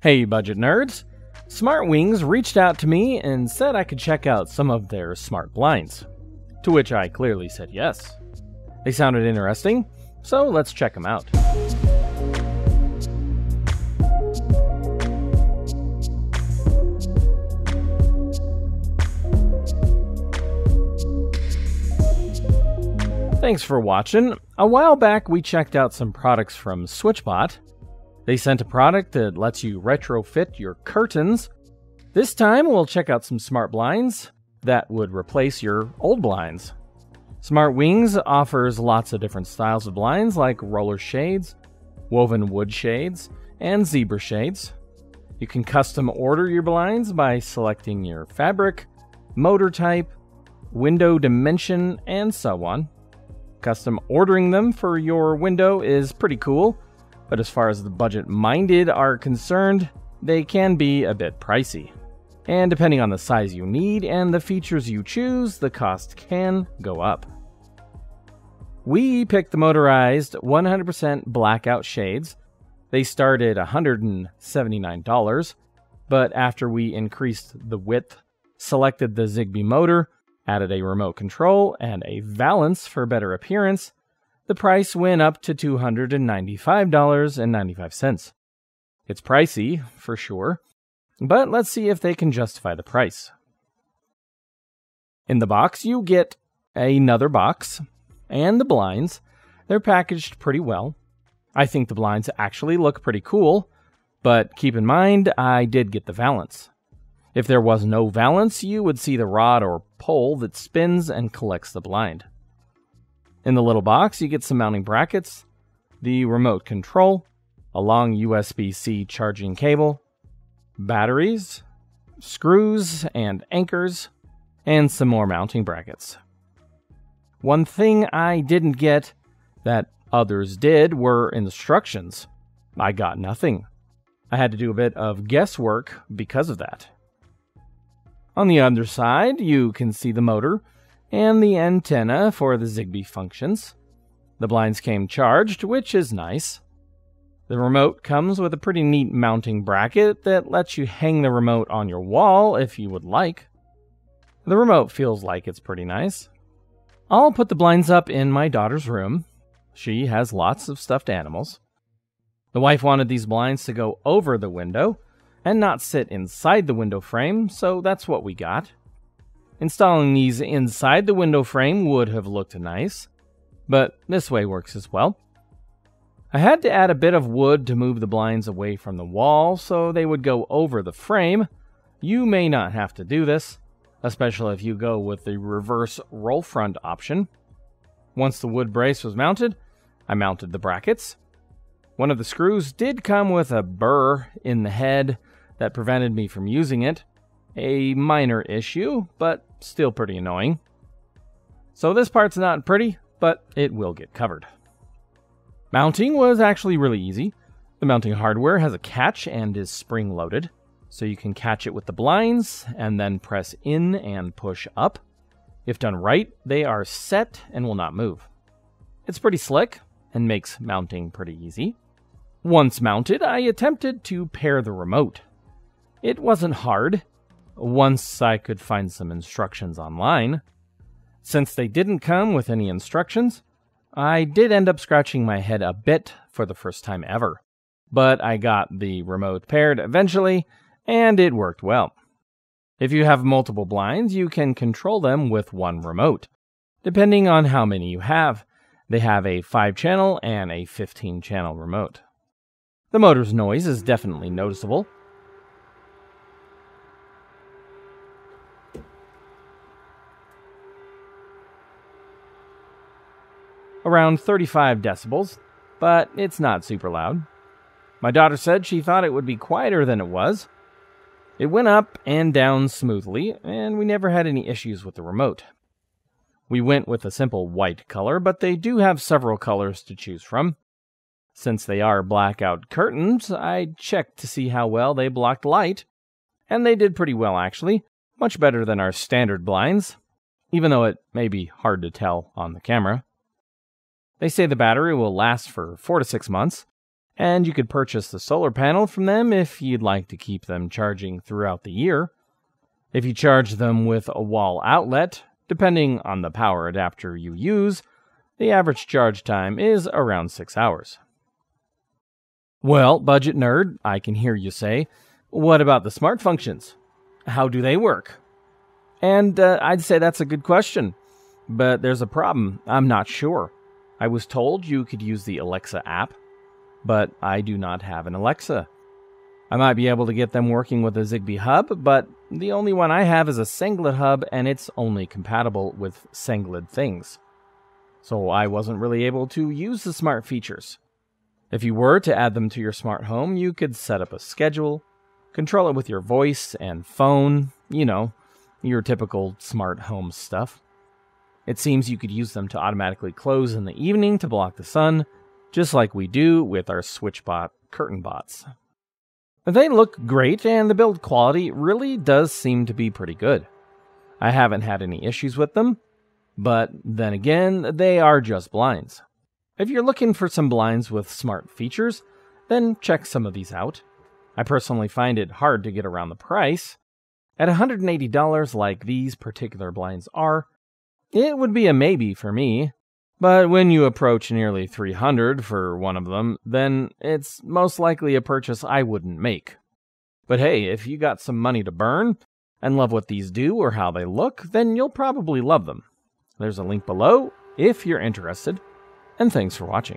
Hey budget nerds! Smartwings reached out to me and said I could check out some of their smart blinds, to which I clearly said yes. They sounded interesting, so let's check them out. Thanks for watching. A while back we checked out some products from SwitchBot. They sent a product that lets you retrofit your curtains. This time we'll check out some smart blinds that would replace your old blinds. Smartwings offers lots of different styles of blinds like roller shades, woven wood shades, and zebra shades. You can custom order your blinds by selecting your fabric, motor type, window dimension, and so on. Custom ordering them for your window is pretty cool, but as far as the budget-minded are concerned, they can be a bit pricey. And depending on the size you need and the features you choose, the cost can go up. We picked the motorized 100% blackout shades. They start at $179, but after we increased the width, selected the Zigbee motor, added a remote control, and a valance for better appearance, the price went up to $295.95. It's pricey, for sure, but let's see if they can justify the price. In the box, you get another box, and the blinds. They're packaged pretty well. I think the blinds actually look pretty cool, but keep in mind, I did get the valance. If there was no valance, you would see the rod or pole that spins and collects the blind. In the little box, you get some mounting brackets, the remote control, a long USB-C charging cable, batteries, screws and anchors, and some more mounting brackets. One thing I didn't get that others did were instructions. I got nothing. I had to do a bit of guesswork because of that. On the other side, you can see the motor and the antenna for the Zigbee functions. The blinds came charged, which is nice. The remote comes with a pretty neat mounting bracket that lets you hang the remote on your wall if you would like. The remote feels like it's pretty nice. I'll put the blinds up in my daughter's room. She has lots of stuffed animals. The wife wanted these blinds to go over the window and not sit inside the window frame, so that's what we got. Installing these inside the window frame would have looked nice, but this way works as well. I had to add a bit of wood to move the blinds away from the wall so they would go over the frame. You may not have to do this, especially if you go with the reverse roll front option. Once the wood brace was mounted, I mounted the brackets. One of the screws did come with a burr in the head that prevented me from using it. A minor issue, but still pretty annoying. So this part's not pretty, but it will get covered. Mounting was actually really easy. The mounting hardware has a catch and is spring-loaded, so you can catch it with the blinds and then press in and push up. If done right, they are set and will not move. It's pretty slick and makes mounting pretty easy. Once mounted, I attempted to pair the remote. It wasn't hard, once I could find some instructions online. Since they didn't come with any instructions, I did end up scratching my head a bit for the first time ever. But I got the remote paired eventually, and it worked well. If you have multiple blinds, you can control them with one remote, depending on how many you have. They have a 5-channel and a 15-channel remote. The motor's noise is definitely noticeable. Around 35 decibels, but it's not super loud. My daughter said she thought it would be quieter than it was. It went up and down smoothly, and we never had any issues with the remote. We went with a simple white color, but they do have several colors to choose from. Since they are blackout curtains, I checked to see how well they blocked light, and they did pretty well actually, much better than our standard blinds, even though it may be hard to tell on the camera. They say the battery will last for 4 to 6 months, And you could purchase the solar panel from them if you'd like to keep them charging throughout the year. If you charge them with a wall outlet, depending on the power adapter you use, the average charge time is around 6 hours. Well, budget nerd, I can hear you say, what about the smart functions? How do they work? And I'd say that's a good question, but there's a problem. I'm not sure. I was told you could use the Alexa app, but I do not have an Alexa. I might be able to get them working with a Zigbee hub, but the only one I have is a Sanglet hub, and it's only compatible with Sanglet things. So I wasn't really able to use the smart features. If you were to add them to your smart home, you could set up a schedule, control it with your voice and phone, your typical smart home stuff. It seems you could use them to automatically close in the evening to block the sun, just like we do with our SwitchBot curtain bots. They look great, and the build quality really does seem to be pretty good. I haven't had any issues with them, but then again, they are just blinds. If you're looking for some blinds with smart features, then check some of these out. I personally find it hard to get around the price. At $180 like these particular blinds are, it would be a maybe for me. But when you approach nearly $300 for one of them, then it's most likely a purchase I wouldn't make. But hey, if you got some money to burn and love what these do or how they look, then you'll probably love them. There's a link below if you're interested, and thanks for watching.